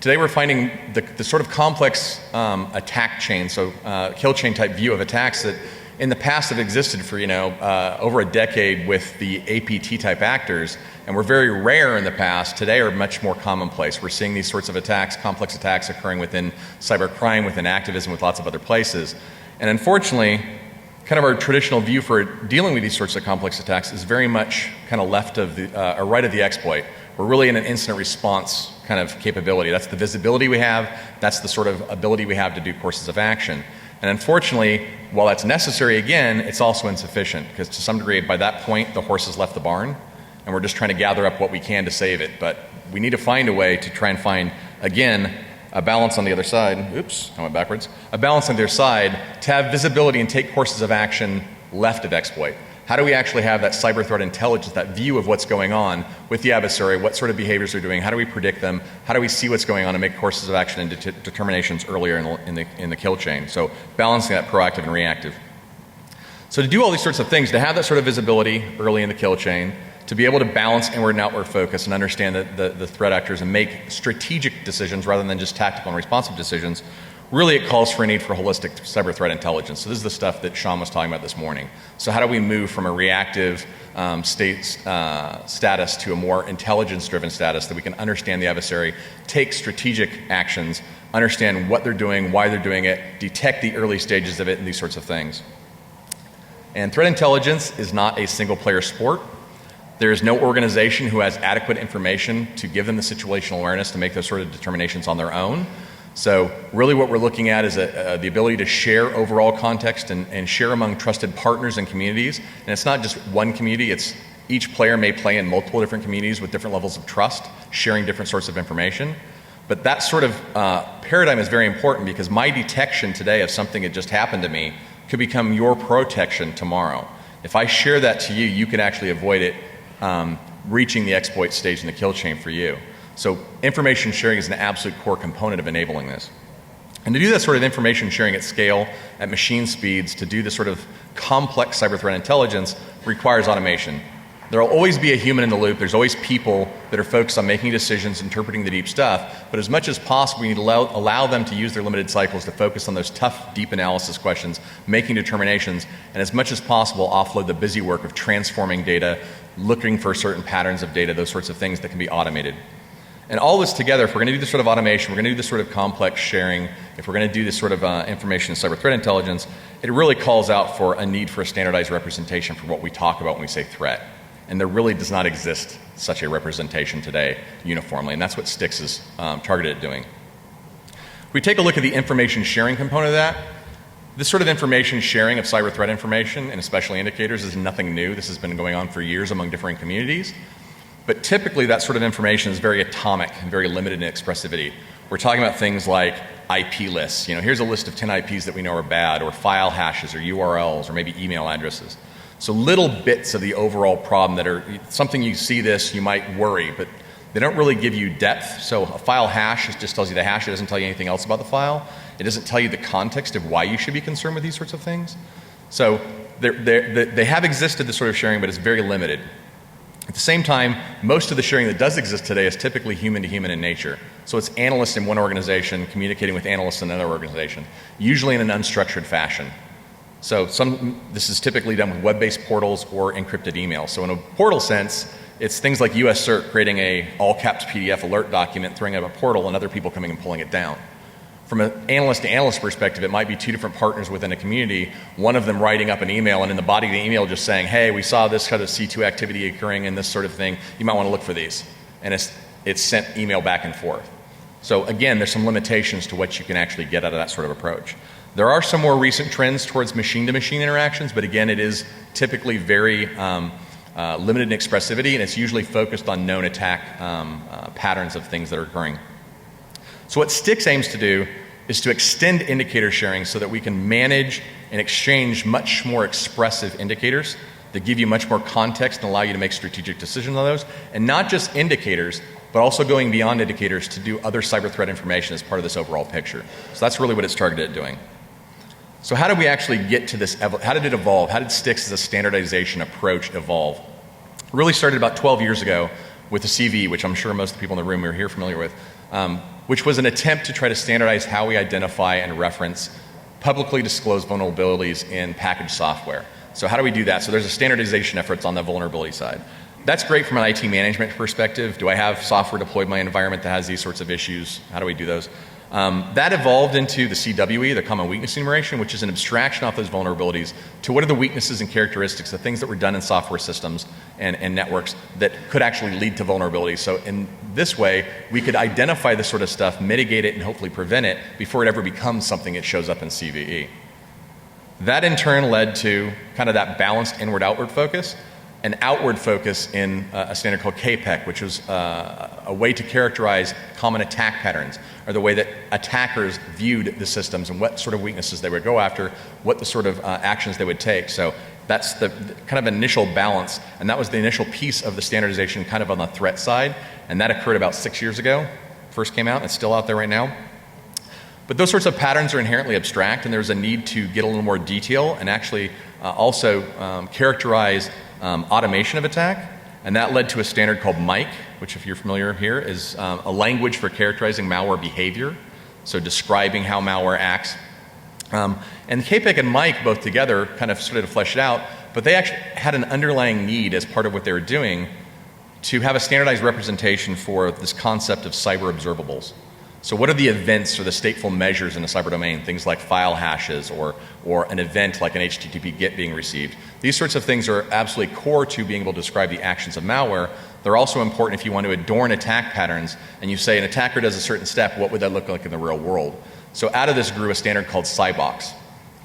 today we're finding the sort of complex attack chain, so kill chain type view of attacks that in the past have existed for over a decade with the APT type actors, and were very rare in the past. Today are much more commonplace. We're seeing these sorts of attacks, complex attacks occurring within cybercrime, within activism, with lots of other places. And unfortunately, kind of our traditional view for dealing with these sorts of complex attacks is very much kind of left of the, or right of the exploit. We're really in an incident response kind of capability. That's the visibility we have. That's the sort of ability we have to do courses of action. And unfortunately, while that's necessary, again, it's also insufficient because to some degree, by that point, the horse has left the barn and we're just trying to gather up what we can to save it. But we need to find a way to try and find, again, a balance on the other side. Oops, I went backwards. A balance on the other side to have visibility and take courses of action left of exploit. How do we actually have that cyber threat intelligence, that view of what's going on with the adversary, what sort of behaviors they're doing, how do we predict them, how do we see what's going on and make courses of action and determinations earlier in the kill chain. So balancing that proactive and reactive. So to do all these sorts of things, to have that sort of visibility early in the kill chain, to be able to balance inward and outward focus and understand the threat actors and make strategic decisions rather than just tactical and responsive decisions, really it calls for a need for holistic cyber threat intelligence. So this is the stuff that Sean was talking about this morning. So how do we move from a reactive status to a more intelligence-driven status that we can understand the adversary, take strategic actions, understand what they're doing, why they're doing it, detect the early stages of it, and these sorts of things. And threat intelligence is not a single-player sport. There is no organization who has adequate information to give them the situational awareness to make those sort of determinations on their own. So really what we're looking at is the ability to share overall context and share among trusted partners and communities. And it's not just one community, it's each player may play in multiple different communities with different levels of trust, sharing different sorts of information. But that sort of paradigm is very important because my detection today of something that just happened to me could become your protection tomorrow. If I share that to you, you can actually avoid it reaching the exploit stage in the kill chain for you. So information sharing is an absolute core component of enabling this. And to do that sort of information sharing at scale, at machine speeds, to do this sort of complex cyber threat intelligence requires automation. There will always be a human in the loop. There's always people that are focused on making decisions, interpreting the deep stuff. But as much as possible, we need to allow them to use their limited cycles to focus on those tough, deep analysis questions, making determinations, and as much as possible, offload the busy work of transforming data, looking for certain patterns of data, those sorts of things that can be automated. And all this together, if we're going to do this sort of automation, we're going to do this sort of complex sharing, if we're going to do this sort of information and cyber threat intelligence, it really calls out for a need for a standardized representation for what we talk about when we say threat. And there really does not exist such a representation today uniformly, and that's what STIX is targeted at doing. If we take a look at the information sharing component of that, this sort of information sharing of cyber threat information, and especially indicators, is nothing new. This has been going on for years among different communities. But typically that sort of information is very atomic and very limited in expressivity. We're talking about things like IP lists. Here's a list of 10 IPs that we know are bad, or file hashes, or URLs, or maybe email addresses. So little bits of the overall problem that are something you see this, you might worry, but they don't really give you depth. So a file hash just tells you the hash. It doesn't tell you anything else about the file. It doesn't tell you the context of why you should be concerned with these sorts of things. So they have existed, this sort of sharing, but it's very limited. At the same time, most of the sharing that does exist today is typically human to human in nature. So it's analysts in one organization communicating with analysts in another organization, usually in an unstructured fashion. So this is typically done with web-based portals or encrypted email. So in a portal sense, it's things like US CERT creating a all-caps PDF alert document, throwing it up a portal, and other people coming and pulling it down. From an analyst to analyst perspective, it might be two different partners within a community, one of them writing up an email, and in the body of the email just saying, hey, we saw this kind of C2 activity occurring and this sort of thing, you might want to look for these. And it's sent email back and forth. So again, there's some limitations to what you can actually get out of that sort of approach. There are some more recent trends towards machine-to-machine interactions, but again, it is typically very limited in expressivity, and it's usually focused on known attack patterns of things that are occurring. So what STIX aims to do is to extend indicator sharing so that we can manage and exchange much more expressive indicators that give you much more context and allow you to make strategic decisions on those, and not just indicators, but also going beyond indicators to do other cyber threat information as part of this overall picture. So that's really what it's targeted at doing. So how did we actually get to this? How did it evolve? How did STIX as a standardization approach evolve? It really started about 12 years ago with the CV, which I'm sure most of the people in the room are here familiar with, which was an attempt to try to standardize how we identify and reference publicly disclosed vulnerabilities in packaged software. So how do we do that? So there's a standardization efforts on the vulnerability side. That's great from an IT management perspective. Do I have software deployed in my environment that has these sorts of issues? How do we do those? That evolved into the CWE, the Common Weakness Enumeration, which is an abstraction off those vulnerabilities to what are the weaknesses and characteristics, the things that were done in software systems and networks that could actually lead to vulnerabilities. So in this way, we could identify this sort of stuff, mitigate it, and hopefully prevent it before it ever becomes something that shows up in CVE. That in turn led to kind of that balanced inward-outward focus, an outward focus in a standard called KPEC, which was a way to characterize common attack patterns, or the way that attackers viewed the systems and what sort of weaknesses they would go after, what the sort of actions they would take. So that's the kind of initial balance, and that was the initial piece of the standardization kind of on the threat side, and that occurred about 6 years ago, first came out, it's still out there right now. But those sorts of patterns are inherently abstract, and there's a need to get a little more detail and actually also characterize automation of attack, and that led to a standard called MIC, which if you're familiar here is a language for characterizing malware behavior, so describing how malware acts. And KPEC and MIC both together kind of started to flesh it out, but they actually had an underlying need as part of what they were doing to have a standardized representation for this concept of cyber observables. So what are the events or the stateful measures in a cyber domain, things like file hashes or an event like an HTTP GET being received? These sorts of things are absolutely core to being able to describe the actions of malware. They're also important if you want to adorn attack patterns and you say an attacker does a certain step, what would that look like in the real world? So out of this grew a standard called CyBox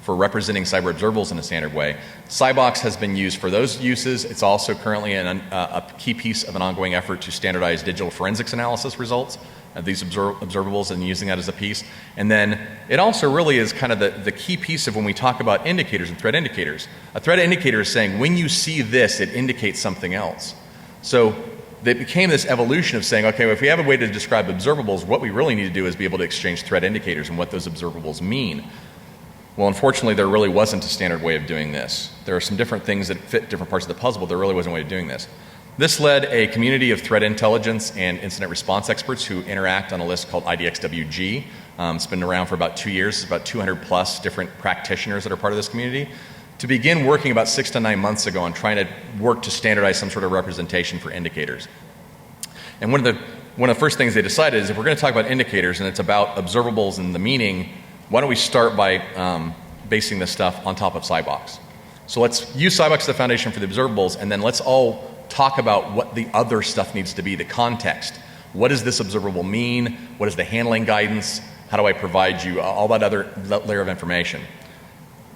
for representing cyber observables in a standard way. CyBox has been used for those uses. It's also currently a key piece of an ongoing effort to standardize digital forensics analysis results of these observables and using that as a piece. And then it also really is kind of the key piece of when we talk about indicators and threat indicators. A threat indicator is saying when you see this, it indicates something else. So it became this evolution of saying, okay, well, if we have a way to describe observables, what we really need to do is be able to exchange threat indicators and what those observables mean. Well, unfortunately, there really wasn't a standard way of doing this. There are some different things that fit different parts of the puzzle, but there really wasn't a way of doing this. This led a community of threat intelligence and incident response experts who interact on a list called IDXWG. It's been around for about 2 years. It's about 200 plus different practitioners that are part of this community, to begin working about 6 to 9 months ago on trying to work to standardize some sort of representation for indicators. And one of the first things they decided is if we're going to talk about indicators and it's about observables and the meaning, why don't we start by basing this stuff on top of CyBox? So let's use CyBox as the foundation for the observables, and then let's all talk about what the other stuff needs to be, the context. What does this observable mean? What is the handling guidance? How do I provide you all that other layer of information?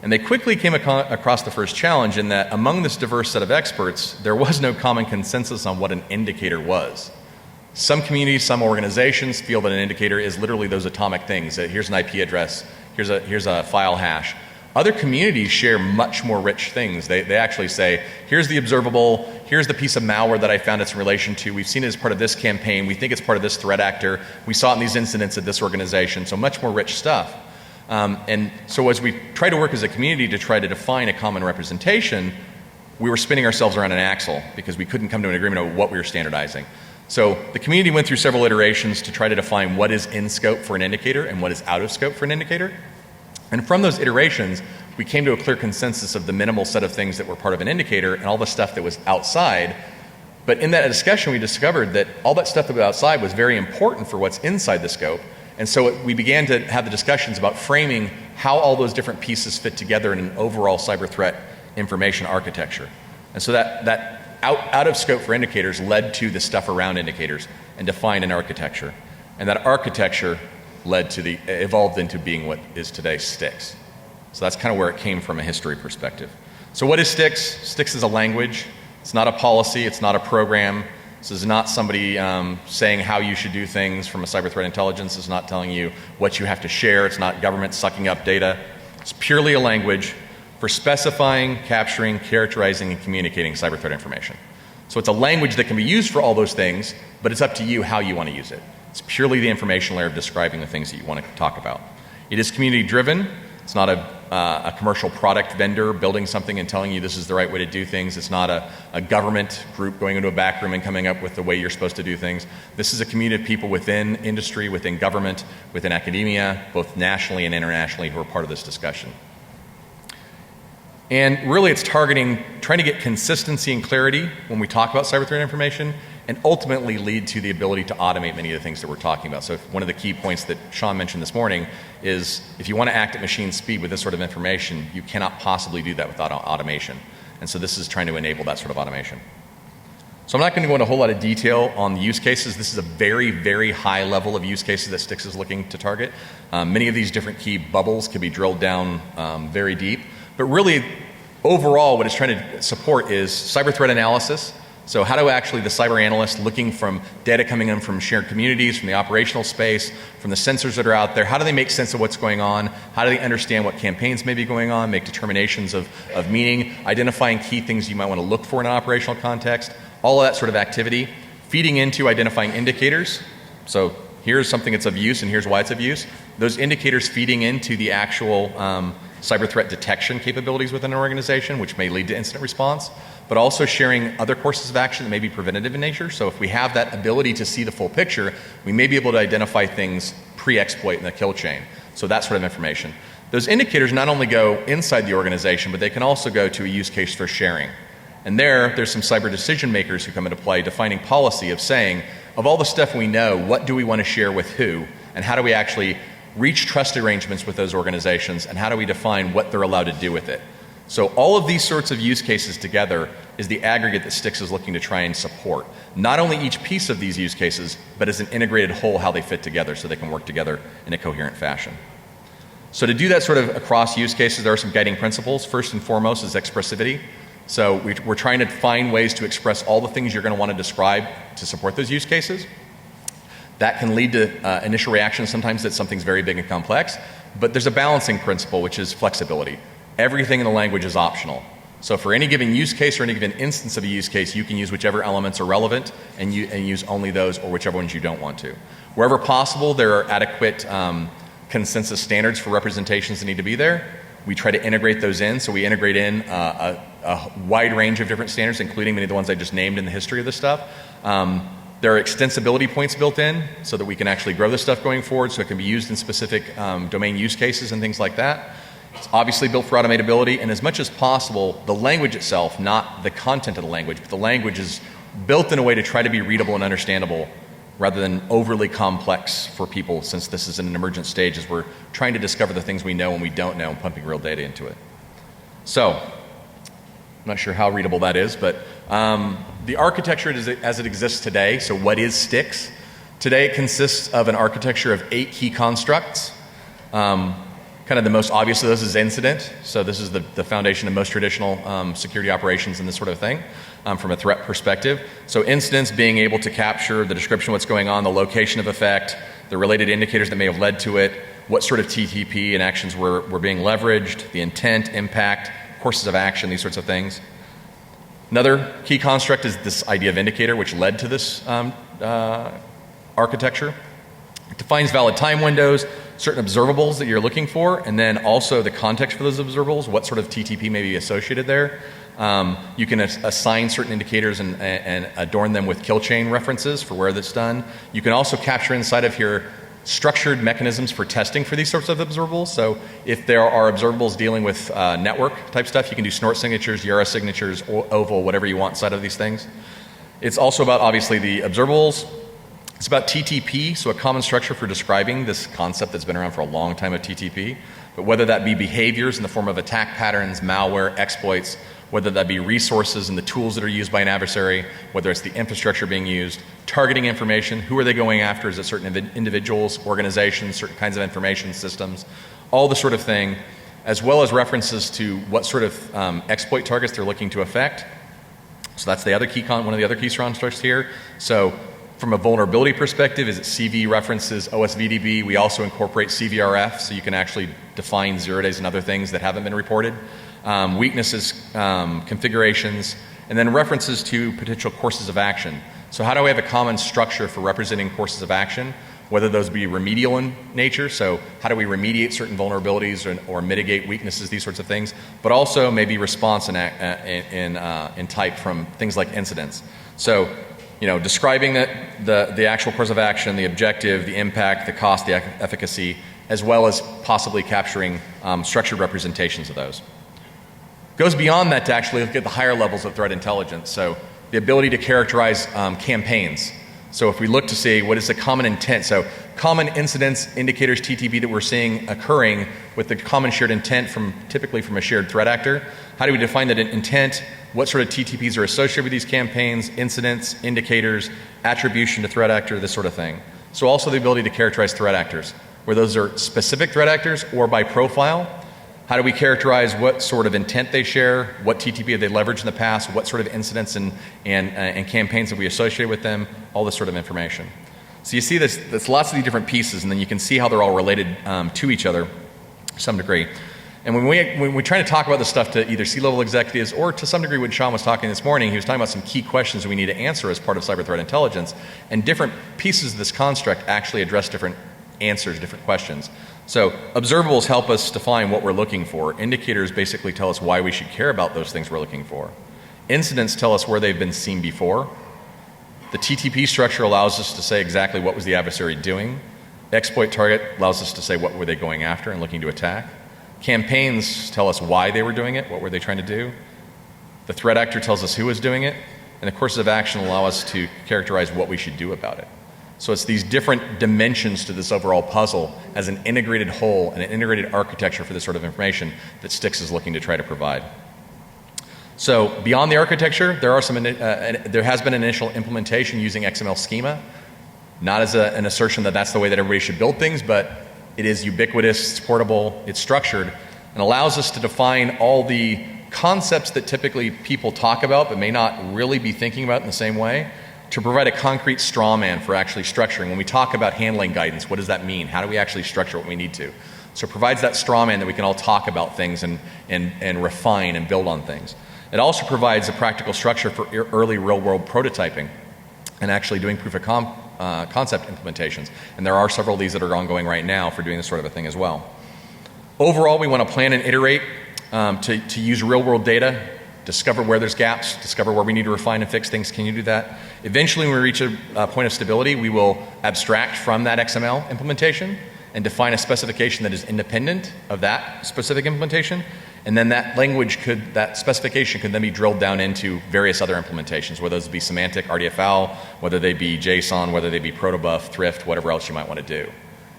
And they quickly came across the first challenge in that among this diverse set of experts, there was no common consensus on what an indicator was. Some communities, some organizations feel that an indicator is literally those atomic things. Here's an IP address, here's a file hash. Other communities share much more rich things. They actually say, here's the observable, here's the piece of malware that I found it's in relation to, we've seen it as part of this campaign, we think it's part of this threat actor, we saw it in these incidents at this organization, so much more rich stuff. And so as we try to work as a community to try to define a common representation, we were spinning ourselves around an axle because we couldn't come to an agreement on what we were standardizing. So the community went through several iterations to try to define what is in scope for an indicator and what is out of scope for an indicator. And from those iterations, we came to a clear consensus of the minimal set of things that were part of an indicator and all the stuff that was outside. But in that discussion, we discovered that all that stuff that was outside was very important for what's inside the scope. And so we began to have the discussions about framing how all those different pieces fit together in an overall cyber threat information architecture. And so that out of scope for indicators led to the stuff around indicators and defined an architecture. And that architecture evolved into being what is today STIX. So that's kind of where it came from a history perspective. So what is STIX? STIX is a language. It's not a policy. It's not a program. This is not somebody saying how you should do things from a cyber threat intelligence. It's not telling you what you have to share. It's not government sucking up data. It's purely a language for specifying, capturing, characterizing, and communicating cyber threat information. So it's a language that can be used for all those things, but it's up to you how you want to use it. It's purely the information layer of describing the things that you want to talk about. It is community driven. It's not a commercial product vendor building something and telling you this is the right way to do things. It's not a government group going into a back room and coming up with the way you're supposed to do things. This is a community of people within industry, within government, within academia, both nationally and internationally, who are part of this discussion. And really it's trying to get consistency and clarity when we talk about cyber threat information, and ultimately lead to the ability to automate many of the things that we're talking about. So one of the key points that Sean mentioned this morning is if you want to act at machine speed with this sort of information, you cannot possibly do that without automation. And so this is trying to enable that sort of automation. So I'm not going to go into a whole lot of detail on the use cases. This is a very, very high level of use cases that STIX is looking to target. Many of these different key bubbles can be drilled down very deep. But really, overall, what it's trying to support is cyber threat analysis. So how do actually the cyber analyst, looking from data coming in from shared communities, from the operational space, from the sensors that are out there, how do they make sense of what's going on? How do they understand what campaigns may be going on, make determinations of meaning, identifying key things you might want to look for in an operational context, all of that sort of activity, feeding into identifying indicators. So here's something that's of use and here's why it's of use. Those indicators feeding into the actual cyber threat detection capabilities within an organization, which may lead to incident response, but also sharing other courses of action that may be preventative in nature. So if we have that ability to see the full picture, we may be able to identify things pre-exploit in the kill chain. So that sort of information. Those indicators not only go inside the organization, but they can also go to a use case for sharing. And there's some cyber decision makers who come into play, defining policy of saying, of all the stuff we know, what do we want to share with who, and how do we actually reach trust arrangements with those organizations, and how do we define what they're allowed to do with it. So all of these sorts of use cases together is the aggregate that STIX is looking to try and support. Not only each piece of these use cases, but as an integrated whole, how they fit together so they can work together in a coherent fashion. So to do that sort of across use cases, there are some guiding principles. First and foremost is expressivity. So we're trying to find ways to express all the things you're going to want to describe to support those use cases. That can lead to initial reactions sometimes that something's very big and complex, but there's a balancing principle, which is flexibility. Everything in the language is optional. So for any given use case or any given instance of a use case, you can use whichever elements are relevant and use only those, or whichever ones you don't want to. Wherever possible, there are adequate consensus standards for representations that need to be there. We try to integrate those in, so we integrate in a wide range of different standards, including many of the ones I just named in the history of this stuff. There are extensibility points built in so that we can actually grow this stuff going forward, so it can be used in specific domain use cases and things like that. It's obviously built for automatability, and as much as possible, the language itself, not the content of the language, but the language is built in a way to try to be readable and understandable rather than overly complex for people, since this is in an emergent stage as we're trying to discover the things we know and we don't know and pumping real data into it. So, I'm not sure how readable that is, but the architecture as it exists today, so what is STIX? Today it consists of an architecture of 8 key constructs. Kind of the most obvious of those is incident. So this is the foundation of most traditional security operations and this sort of thing from a threat perspective. So incidents being able to capture the description of what's going on, the location of effect, the related indicators that may have led to it, what sort of TTP and actions were being leveraged, the intent, impact, courses of action, these sorts of things. Another key construct is this idea of indicator, which led to this architecture. It defines valid time windows, certain observables that you're looking for, and then also the context for those observables, what sort of TTP may be associated there. You can assign certain indicators and adorn them with kill chain references for where that's done. You can also capture inside of here structured mechanisms for testing for these sorts of observables. So if there are observables dealing with network type stuff, you can do snort signatures, URS signatures, oval, whatever you want inside of these things. It's also about, obviously, the observables. It's about TTP, so a common structure for describing this concept that's been around for a long time of TTP. But whether that be behaviors in the form of attack patterns, malware, exploits, whether that be resources and the tools that are used by an adversary, whether it's the infrastructure being used, targeting information, who are they going after, is it certain individuals, organizations, certain kinds of information systems, all the sort of thing, as well as references to what sort of exploit targets they're looking to affect. So that's the other key one of the other key constructs here. So from a vulnerability perspective, is it CV references OSVDB? We also incorporate CVRF, so you can actually define 0 days and other things that haven't been reported. Weaknesses, configurations, and then references to potential courses of action. So how do we have a common structure for representing courses of action, whether those be remedial in nature, so how do we remediate certain vulnerabilities or mitigate weaknesses, these sorts of things, but also maybe response in type from things like incidents. So, describing the actual course of action, the objective, the impact, the cost, the efficacy, as well as possibly capturing structured representations of those. Goes beyond that to actually look at the higher levels of threat intelligence. So the ability to characterize campaigns. So if we look to see what is the common intent, so common incidents, indicators, TTP that we're seeing occurring with the common shared intent typically from a shared threat actor, how do we define that intent? What sort of TTPs are associated with these campaigns, incidents, indicators, attribution to threat actor, this sort of thing. So also the ability to characterize threat actors, where those are specific threat actors or by profile. How do we characterize what sort of intent they share, what TTP have they leveraged in the past, what sort of incidents and campaigns have we associated with them, all this sort of information. So you see there's lots of these different pieces, and then you can see how they're all related to each other to some degree. And when we try to talk about this stuff to either C-level executives or to some degree when Sean was talking this morning, he was talking about some key questions that we need to answer as part of cyber threat intelligence, and different pieces of this construct actually address different answers, different questions. So observables help us define what we're looking for. Indicators basically tell us why we should care about those things we're looking for. Incidents tell us where they've been seen before. The TTP structure allows us to say exactly what was the adversary doing. Exploit target allows us to say what were they going after and looking to attack. Campaigns tell us why they were doing it, what were they trying to do. The threat actor tells us who was doing it. And the courses of action allow us to characterize what we should do about it. So it's these different dimensions to this overall puzzle as an integrated whole and an integrated architecture for this sort of information that Styx is looking to try to provide. So beyond the architecture, there has been an initial implementation using XML schema, not as an assertion that that's the way that everybody should build things, but it is ubiquitous, it's portable, it's structured, and allows us to define all the concepts that typically people talk about but may not really be thinking about in the same way, to provide a concrete straw man for actually structuring. When we talk about handling guidance, what does that mean? How do we actually structure what we need to? So it provides that straw man that we can all talk about things and refine and build on things. It also provides a practical structure for early real-world prototyping and actually doing proof of concept implementations. And there are several of these that are ongoing right now for doing this sort of a thing as well. Overall, we want to plan and iterate to use real-world data, discover where there's gaps, discover where we need to refine and fix things. Can you do that? Eventually, when we reach a point of stability, we will abstract from that XML implementation and define a specification that is independent of that specific implementation. And then that specification could then be drilled down into various other implementations, whether those be semantic, RDFL, whether they be JSON, whether they be protobuf, thrift, whatever else you might want to do.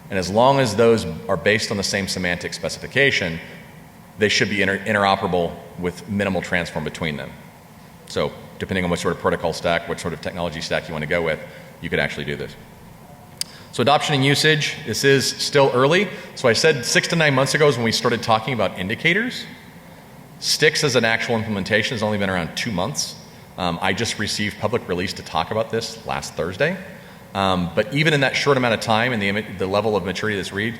And as long as those are based on the same semantic specification, they should be interoperable with minimal transform between them. So depending on what sort of protocol stack, what sort of technology stack you want to go with, you could actually do this. So adoption and usage, this is still early. So I said 6 to 9 months ago is when we started talking about indicators. Styx as an actual implementation has only been around 2 months. I just received public release to talk about this last Thursday. But even in that short amount of time and the level of maturity that's reached,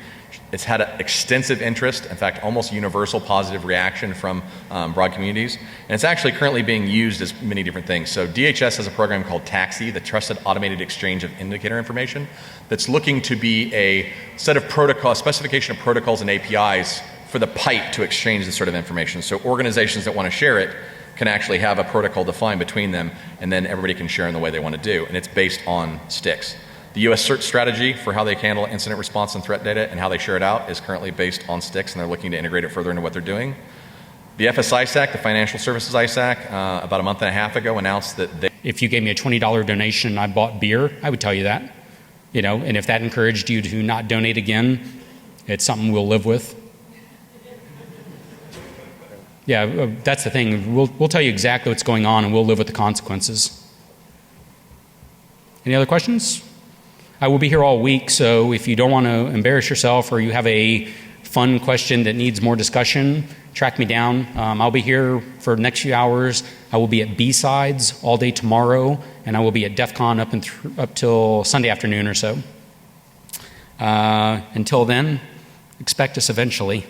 it's had extensive interest, in fact, almost universal positive reaction from broad communities. And it's actually currently being used as many different things. So DHS has a program called TAXI, the Trusted Automated Exchange of Indicator Information, that's looking to be a set of protocols, specification of protocols and APIs for the pipe to exchange this sort of information. So organizations that want to share it can actually have a protocol defined between them, and then everybody can share in the way they want to do. And it's based on sticks. The US CERT strategy for how they handle incident response and threat data and how they share it out is currently based on sticks, and they're looking to integrate it further into what they're doing. The FS-ISAC, the Financial Services ISAC, about a month and a half ago announced that they... If you gave me a $20 donation and I bought beer, I would tell you that. You know, and if that encouraged you to not donate again, it's something we'll live with. Yeah, that's the thing. We'll tell you exactly what's going on and we'll live with the consequences. Any other questions? I will be here all week, so if you don't want to embarrass yourself or you have a fun question that needs more discussion, track me down. I'll be here for the next few hours. I will be at B-Sides all day tomorrow, and I will be at DEF CON up till Sunday afternoon or so. Until then, expect us eventually.